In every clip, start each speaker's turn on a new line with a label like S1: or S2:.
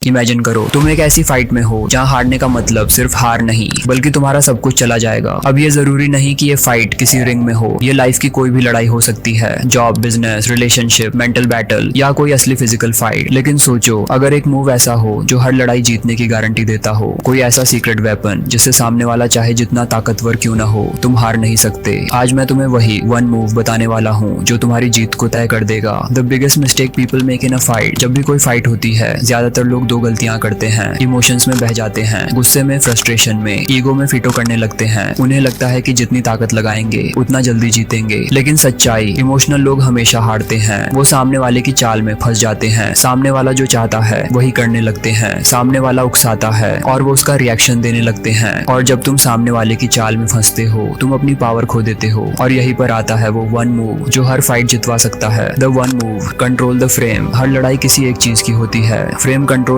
S1: Imagine करो तुम एक ऐसी फाइट में हो जहां हारने का मतलब सिर्फ हार नहीं बल्कि तुम्हारा सब कुछ चला जाएगा। अब ये जरूरी नहीं कि ये फाइट किसी रिंग में हो, ये लाइफ की कोई भी लड़ाई हो सकती है, job, business, relationship, mental battle या कोई असली फिजिकल फाइट। लेकिन सोचो अगर एक मूव ऐसा हो जो हर लड़ाई जीतने की गारंटी देता हो, कोई ऐसा सीक्रेट वेपन जिससे सामने वाला चाहे जितना ताकतवर क्यों ना हो तुम हार नहीं सकते। आज मैं तुम्हें वही वन मूव बताने वाला हूँ जो तुम्हारी जीत को तय कर देगा। The biggest mistake people make in a fight. जब भी कोई फाइट होती है ज्यादातर लोग दो गलतियां करते हैं। इमोशंस में बह जाते हैं, गुस्से में, फ्रस्ट्रेशन में, ईगो में फिटो करने लगते हैं। उन्हें लगता है कि जितनी ताकत लगाएंगे उतना जल्दी जीतेंगे। लेकिन सच्चाई, इमोशनल लोग हमेशा हारते हैं। वो सामने वाले की चाल में फंस जाते हैं। सामने वाला जो चाहता है वही करने लगते हैं। सामने वाला उकसाता है और वो उसका रिएक्शन देने लगते हैं। और जब तुम सामने वाले की चाल में फंसते हो तुम अपनी पावर खो देते हो। और यही पर आता है वो वन मूव जो हर फाइट जितवा सकता है। The one move, control the frame. हर लड़ाई किसी एक चीज की होती है। फ्रेम कंट्रोल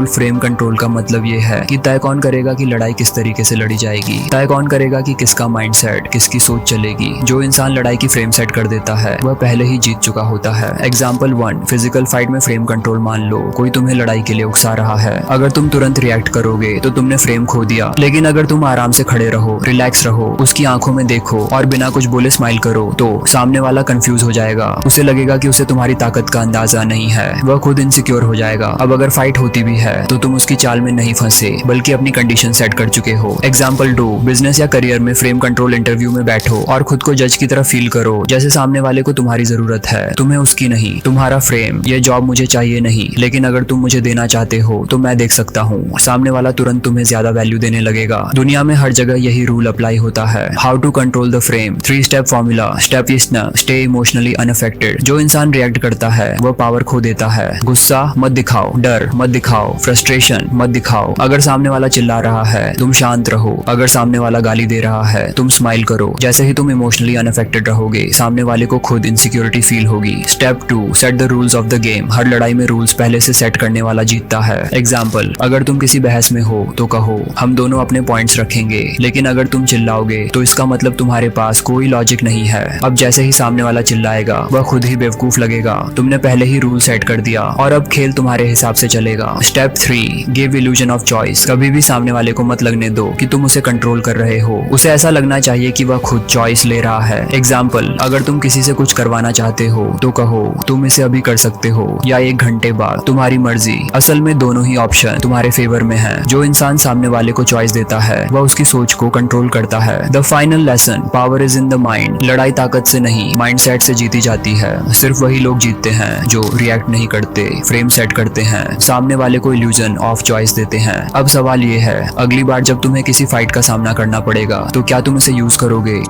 S1: का मतलब ये है कि तय कौन करेगा कि लड़ाई किस तरीके से लड़ी जाएगी, तय कौन करेगा कि किसका माइंडसेट, किसकी सोच चलेगी। जो इंसान लड़ाई की फ्रेम सेट कर देता है वह पहले ही जीत चुका होता है। एग्जाम्पल 1, फिजिकल फाइट में फ्रेम कंट्रोल। मान लो कोई तुम्हें लड़ाई के लिए उकसा रहा है। अगर तुम तुरंत रिएक्ट करोगे तो तुमने फ्रेम खो दिया। लेकिन अगर तुम आराम से खड़े रहो, रिलैक्स रहो, उसकी आंखों में देखो और बिना कुछ बोले स्माइल करो तो सामने वाला कंफ्यूज हो जाएगा। उसे लगेगा कि उसे तुम्हारी ताकत का अंदाजा नहीं है, वह खुद इनसिक्योर हो जाएगा। अब अगर फाइट होती भी है तो तुम उसकी चाल में नहीं फंसे बल्कि अपनी कंडीशन सेट कर चुके हो। एग्जाम्पल 2, बिजनेस या करियर में फ्रेम कंट्रोल। इंटरव्यू में बैठो और खुद को जज की तरह फील करो जैसे सामने वाले को तुम्हारी जरूरत है, तुम्हें उसकी नहीं। तुम्हारा फ्रेम, ये जॉब मुझे चाहिए नहीं, लेकिन अगर तुम मुझे देना चाहते हो तो मैं देख सकता हूँ। सामने वाला तुरंत तुम्हें ज्यादा वैल्यू देने लगेगा। दुनिया में हर जगह यही रूल अप्लाई होता है। How to control the frame, 3 step formula. Step is न स्टे इमोशनली अनअफेक्टेड। जो इंसान रिएक्ट करता है वह पावर खो देता है। गुस्सा मत दिखाओ, डर मत दिखाओ, फ्रस्ट्रेशन मत दिखाओ। अगर सामने वाला चिल्ला रहा है तुम शांत रहो। अगर सामने वाला गाली दे रहा है तुम स्माइल करो। जैसे ही तुम इमोशनली अनअफेक्टेड रहोगे सामने वाले को खुद इनसिक्योरिटी फील होगी। Step 2, set the rules of the game. हर लड़ाई में रूल्स पहले से सेट करने वाला जीतता है। एग्जाम्पल, अगर तुम किसी बहस में हो तो कहो हम दोनों अपने पॉइंट्स रखेंगे, लेकिन अगर तुम चिल्लाओगे तो इसका मतलब तुम्हारे पास कोई लॉजिक नहीं है। अब जैसे ही सामने वाला चिल्लाएगा वह खुद ही बेवकूफ लगेगा। तुमने पहले ही रूल सेट कर दिया और अब खेल तुम्हारे हिसाब से चलेगा। Step 3, give illusion of choice. कभी भी सामने वाले को मत लगने दो कि तुम उसे कंट्रोल कर रहे हो। उसे ऐसा लगना चाहिए कि वह खुद चॉइस ले रहा है। एग्जाम्पल, अगर तुम किसी से कुछ करवाना चाहते हो तो कहो तुम इसे अभी कर सकते हो या 1 घंटे बाद, तुम्हारी मर्जी। असल में दोनों ही ऑप्शन तुम्हारे फेवर में है। जो इंसान सामने वाले को चॉइस देता है वह उसकी सोच को कंट्रोल करता है। The final lesson, power is in the mind. लड़ाई ताकत से नहीं माइंडसेट से जीती जाती है। सिर्फ वही लोग जीतते हैं जो रिएक्ट नहीं करते, फ्रेम सेट करते हैं, सामने वाले को इल्यूजन ऑफ चॉइस देते हैं। अब सवाल ये है, अगली बार जब तुम्हें किसी फाइट का सामना करना पड़ेगा तो क्या तुम इसे यूज करोगे?